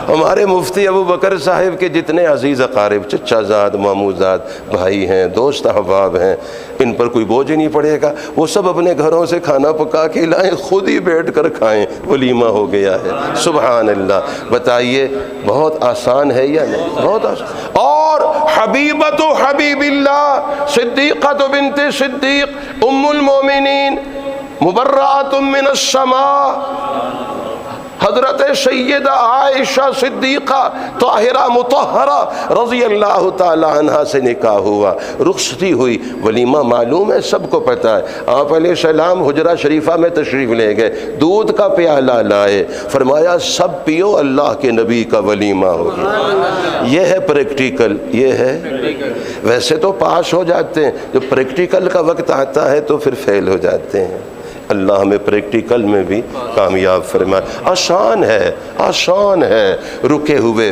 ہمارے مفتی ابو بکر صاحب کے جتنے عزیز اقارب، چچا زاد، مامو زاد، بھائی ہیں، دوست احباب ہیں، ان پر کوئی بوجھ ہی نہیں پڑے گا۔ وہ سب اپنے گھروں سے کھانا پکا کے لائیں، خود ہی بیٹھ کر کھائیں، ولیمہ ہو گیا ہے۔ سبحان اللہ۔ بتائیے بہت آسان ہے یا نہیں؟ بہت آسان۔ اور حبیبۃ حبیب اللہ صدیقۃ بنت صدیق ام المومنین مبرأۃ من السماء، حضرت سیدہ عائشہ صدیقہ طاہرہ مطہرہ رضی اللہ تعالی عنہ سے نکاح ہوا، رخصتی ہوئی، ولیمہ معلوم ہے، سب کو پتہ ہے۔ آپ علیہ السلام حجرہ شریفہ میں تشریف لے گئے، دودھ کا پیالہ لائے، فرمایا سب پیو، اللہ کے نبی کا ولیمہ ہو گیا۔ یہ ہے پریکٹیکل، یہ ہے۔ ویسے تو پاس ہو جاتے ہیں، جب پریکٹیکل کا وقت آتا ہے تو پھر فیل ہو جاتے ہیں۔ اللہ ہمیں پریکٹیکل میں بھی کامیاب فرمائے۔ آسان ہے، آسان ہے، رکے ہوئے۔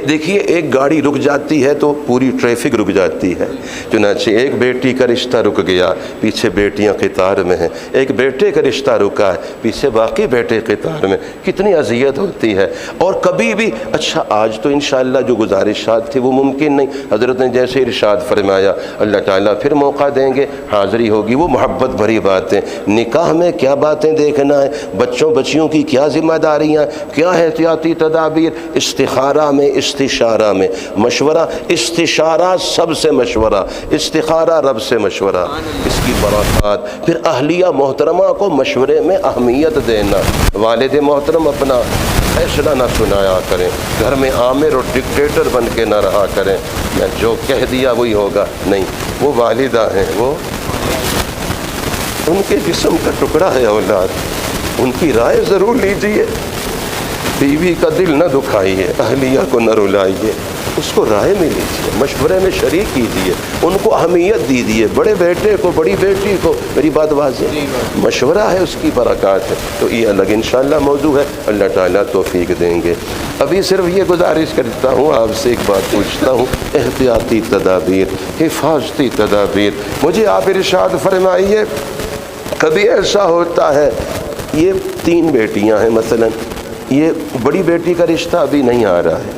دیکھیے ایک گاڑی رک جاتی ہے تو پوری ٹریفک رک جاتی ہے، چنانچہ ایک بیٹی کا رشتہ رک گیا، پیچھے بیٹیاں قطار میں ہیں، ایک بیٹے کا رشتہ رکا ہے، پیچھے باقی بیٹے قطار میں، کتنی اذیت ہوتی ہے۔ اور کبھی بھی اچھا آج تو انشاءاللہ جو گزارشات تھی وہ ممکن نہیں، حضرت نے جیسے ارشاد فرمایا اللہ تعالیٰ پھر موقع دیں گے، حاضری ہوگی، وہ محبت بھری باتیں۔ نکاح میں کیا باتیں دیکھنا ہے، بچوں بچیوں کی کیا ذمہ داریاں، کیا احتیاطی تدابیر، استخارہ میں، استشارہ میں مشورہ، استشارہ سب سے مشورہ، استخارہ رب سے مشورہ، اس کی برکات۔ پھر اہلیہ محترمہ کو مشورے میں اہمیت دینا، والد محترم اپنا فیصلہ نہ سنایا کریں، گھر میں آمر اور ڈکٹیٹر بن کے نہ رہا کریں، میں جو کہہ دیا وہی ہوگا، نہیں، وہ والدہ ہیں، وہ ان کے جسم کا ٹکڑا ہے اولاد، ان کی رائے ضرور لیجئے، بیوی کا دل نہ دکھائیے، اہلیہ کو نہ رلائیے، اس کو رائے میں لیجیے، مشورے میں شریک کیجیے، ان کو اہمیت دیجیے، بڑے بیٹے کو، بڑی بیٹی کو، میری بات واضح، مشورہ ہے، اس کی برکات ہے۔ تو یہ الگ انشاءاللہ موضوع ہے، اللہ تعالیٰ توفیق دیں گے۔ ابھی صرف یہ گزارش کرتا ہوں، آپ سے ایک بات پوچھتا ہوں، احتیاطی تدابیر، حفاظتی تدابیر، مجھے آپ ارشاد فرمائیے، کبھی ایسا ہوتا ہے یہ 3 بیٹیاں ہیں مثلاً، یہ بڑی بیٹی کا رشتہ ابھی نہیں آ رہا ہے،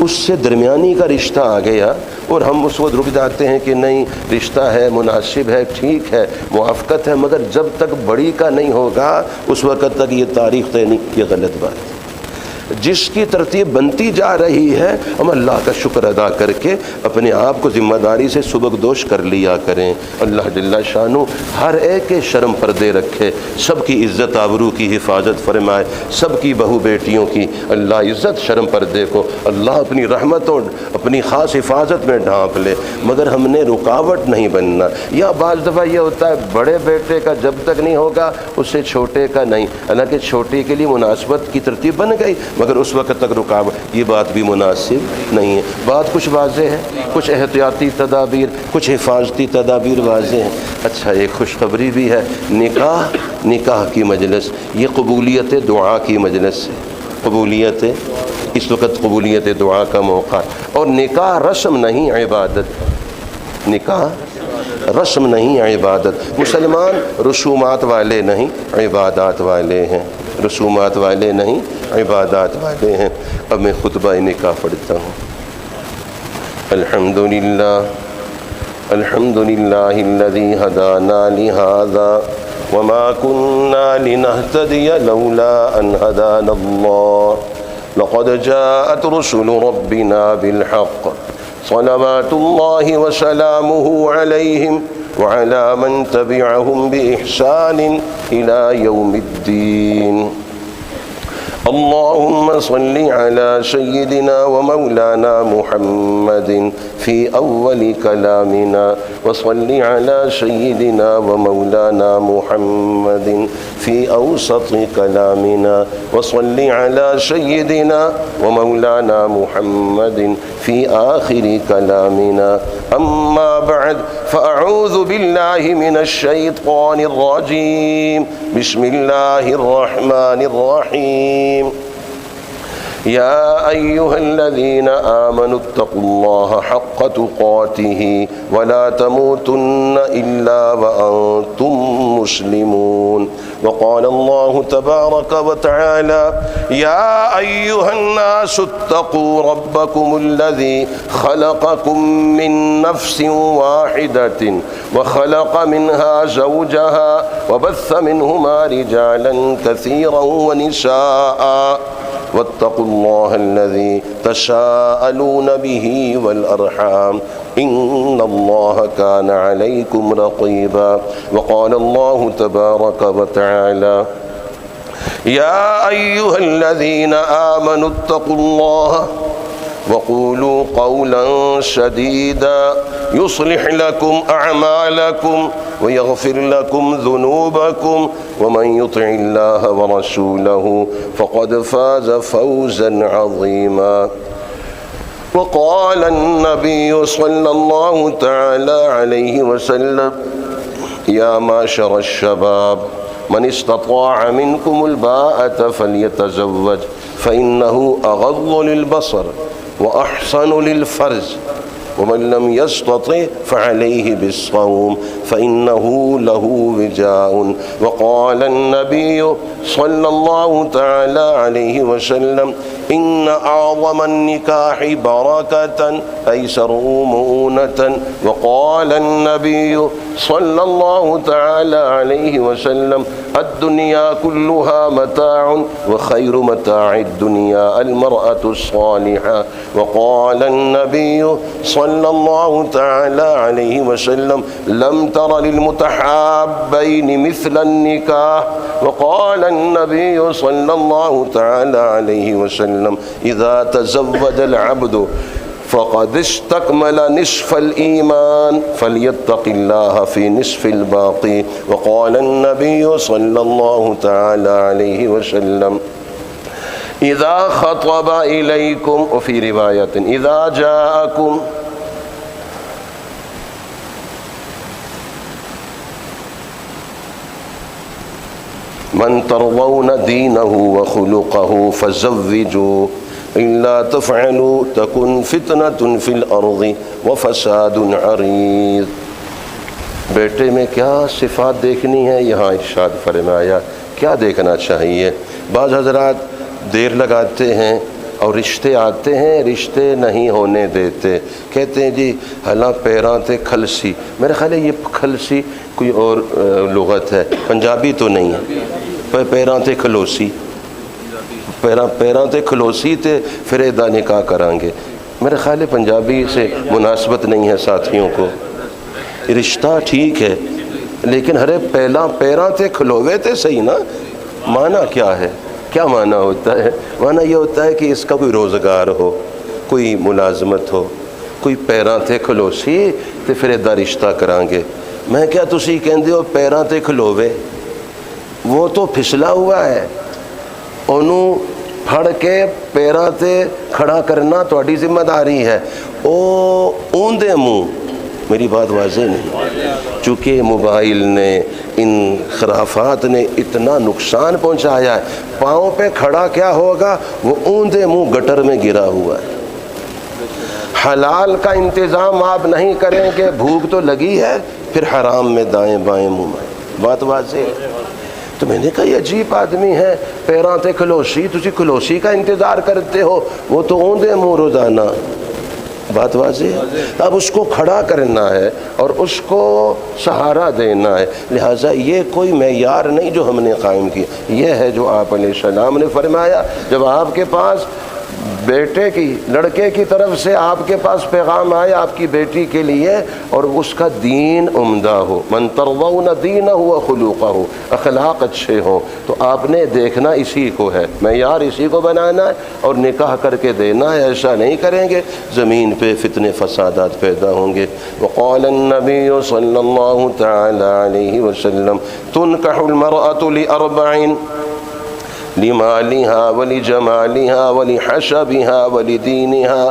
اس سے درمیانی کا رشتہ آ گیا، اور ہم اس وقت رک جاتے ہیں کہ نہیں رشتہ ہے، مناسب ہے، ٹھیک ہے، موافقت ہے، مگر جب تک بڑی کا نہیں ہوگا اس وقت تک یہ تاریخ طے نہیں، یہ غلط بات ہے۔ جس کی ترتیب بنتی جا رہی ہے ہم اللہ کا شکر ادا کر کے اپنے آپ کو ذمہ داری سے سبکدوش کر لیا کریں۔ اللہ جل شانہ ہر ایک کے شرم پردے رکھے، سب کی عزت آبرو کی حفاظت فرمائے، سب کی بہو بیٹیوں کی اللہ عزت شرم پردے کو اللہ اپنی رحمت اور اپنی خاص حفاظت میں ڈھانپ لے، مگر ہم نے رکاوٹ نہیں بننا۔ یا بعض دفعہ یہ ہوتا ہے بڑے بیٹے کا جب تک نہیں ہوگا اس سے چھوٹے کا نہیں، حالانکہ چھوٹے کے لیے مناسبت کی ترتیب بن گئی مگر اس وقت تک رکاوٹ، یہ بات بھی مناسب نہیں ہے۔ بات کچھ واضح ہے، کچھ احتیاطی تدابیر، کچھ حفاظتی تدابیر واضح ہیں۔ اچھا ایک خوشخبری بھی ہے، نکاح کی مجلس یہ قبولیت دعا کی مجلس ہے، قبولیت اس وقت قبولیت دعا کا موقع، اور نکاح رسم نہیں عبادت، نکاح رسم نہیں عبادت۔ مسلمان رسومات والے نہیں عبادات والے ہیں، رسومات والے نہیں عبادات والے ہیں۔ اب میں خطبہ نکاح پڑھتا ہوں۔ الحمدللہ الحمدللہ الذی ہدانا لہذا وما كنا لنهتدی لولا ان ہدانا اللہ لقد جاءت رسل ربنا بالحق صلوات اللہ وسلامہ علیہم وعلى من تبعهم بإحسان إلى يوم الدين اللهم صل على سيدنا ومولانا محمد في أول كلامنا وصل على سيدنا ومولانا محمد في أوسط كلامنا وصل على سيدنا ومولانا محمد في آخر كلامنا أما بعد فأعوذ بالله من الشيطان الرجيم بسم الله الرحمن الرحيم يا أيها الذين آمنوا اتقوا الله حق تقاته ولا تموتن إلا وأنتم مسلمون. وقال الله تبارك وتعالى يا أيها الناس اتقوا ربكم الذي خلقكم من نفس واحدة وخلق منها زوجها وبث منهما رجالا كثيرا ونساء واتقوا الله الذي تساءلون به والأرحام إن الله كان عليكم رقيبا. وقال الله تبارك وتعالى يا أيها الذين آمنوا اتقوا الله وقولوا قولا سديدا يصلح لكم أعمالكم ويغفر لكم ذنوبكم ومن يطع الله ورسوله فقد فاز فوزا عظيما. وقال النبي صلى الله تعالى عليه وسلم يا معشر الشباب من استطاع منكم الباءة فليتزوج فإنه أغض للبصر وأحسن للفرج ومن لم يستطع فعليه بالصوم فإنه له وجاء. وقال النبي صلى الله تعالى عليه وسلم إن أعظم النكاح بركة أيسره مؤونة. وقال النبي صلى الله تعالى عليه وسلم الدنيا كلها متاع وخير متاع الدنيا المرأة الصالحة. وقال النبي صلى الله تعالى عليه وسلم لم تر للمتحابين مثل النكاح. وقال النبي صلى الله تعالى عليه وسلم إذا تزوج العبد فقد استكمل نصف الإيمان فليتق الله في نصف الباقي. وقال النبي صلى الله تعالى عليه وسلم إذا خطب إليكم وفي رواية إذا جاءكم من ترضون دينه وخلقه فزوجوا إلا تفعلوا تكن فتنة في الأرض وفساد عريض. بیٹے میں کیا صفات دیکھنی ہے یہاں ارشاد فرمایا کیا دیکھنا چاہیے. بعض حضرات دیر لگاتے ہیں اور رشتے آتے ہیں رشتے نہیں ہونے دیتے. کہتے ہیں جی حالاں پیراں تے کھلسی. میرے خیال ہے یہ کھلسی کوئی اور لغت ہے, پنجابی تو نہیں ہے. پیراں تے کھلوسی پیراں تے کھلوسی تے پھر ادا نکاح کریں گے. میرے خیال ہے پنجابی سے مناسبت نہیں ہے ساتھیوں کو. رشتہ ٹھیک ہے لیکن ہرے پیراں تے کھلوے تے صحیح نا. معنی کیا ہے, کیا معنی ہوتا ہے؟ معنی یہ ہوتا ہے کہ اس کا کوئی روزگار ہو, کوئی ملازمت ہو. کوئی پیراں تے کھلوسی تے پھر ادا رشتہ کریں گے. میں کیا تسی کہندے ہو پیراں تے کھلوے, وہ تو پھسلا ہوا ہے. انہوں پھڑ کے پیراں تے کھڑا کرنا تہاڈی ذمہ داری ہے. او اوندے منہ میری بات واضح نہیں, چونکہ موبائل نے ان خرافات نے اتنا نقصان پہنچایا ہے. پاؤں پہ کھڑا کیا ہوگا, وہ اوندے منہ گٹر میں گرا ہوا ہے. حلال کا انتظام آپ نہیں کریں گے, بھوک تو لگی ہے, پھر حرام میں دائیں بائیں منہ میں. بات واضح ہے. تو میں نے کہا یہ عجیب آدمی ہے, پیراں تے کھلوسی, تسی کھلوسی کا انتظار کرتے ہو, وہ تو اوندے منہ روزانہ. بات واضح ہے. اب اس کو کھڑا کرنا ہے اور اس کو سہارا دینا ہے. لہٰذا یہ کوئی معیار نہیں جو ہم نے قائم کیا, یہ ہے جو آپ علیہ السلام نے فرمایا. جب آپ کے پاس بیٹے کی لڑکے کی طرف سے آپ کے پاس پیغام آئے آپ کی بیٹی کے لیے اور اس کا دین عمدہ ہو, من ترضون دینہ وخلقہ, اخلاق اچھے ہوں, تو آپ نے دیکھنا اسی کو ہے, معیار اسی کو بنانا ہے اور نکاح کر کے دینا ہے. ایسا نہیں کریں گے زمین پہ فتنے فسادات پیدا ہوں گے. وقال النبی صلی اللہ تعالی علیہ وسلم تنکح المرأة لأربعین لمالها ولجمالها ولحسبها ولدينها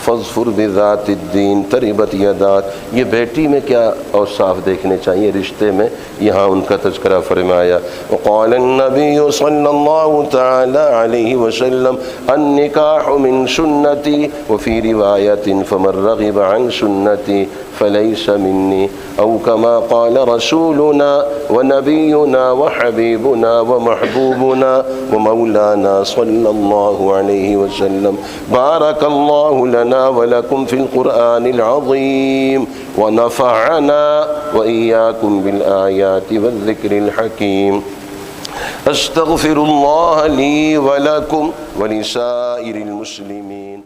فاظفر بذات الدین تربت یداک. یہ بیٹی میں کیا اوصاف دیکھنے چاہیے رشتے میں، یہاں ان کا تذکرہ فرمایا. وقال النبی صلی اللہ تعالی علیہ وسلم النکاح من سنتی وفی روایت فمن رغب عن سنتی فلیس منی او کما قال رسولنا ونبینا وحبیبنا ومحبوبنا ومولانا صلی اللہ علیہ وسلم. بارک اللہ لنا ولکم فی القرآن العظیم ونفعنا وإیاکم بالآیات والذکر الحکیم. استغفر اللہ لی ولکم ولسائر المسلمین.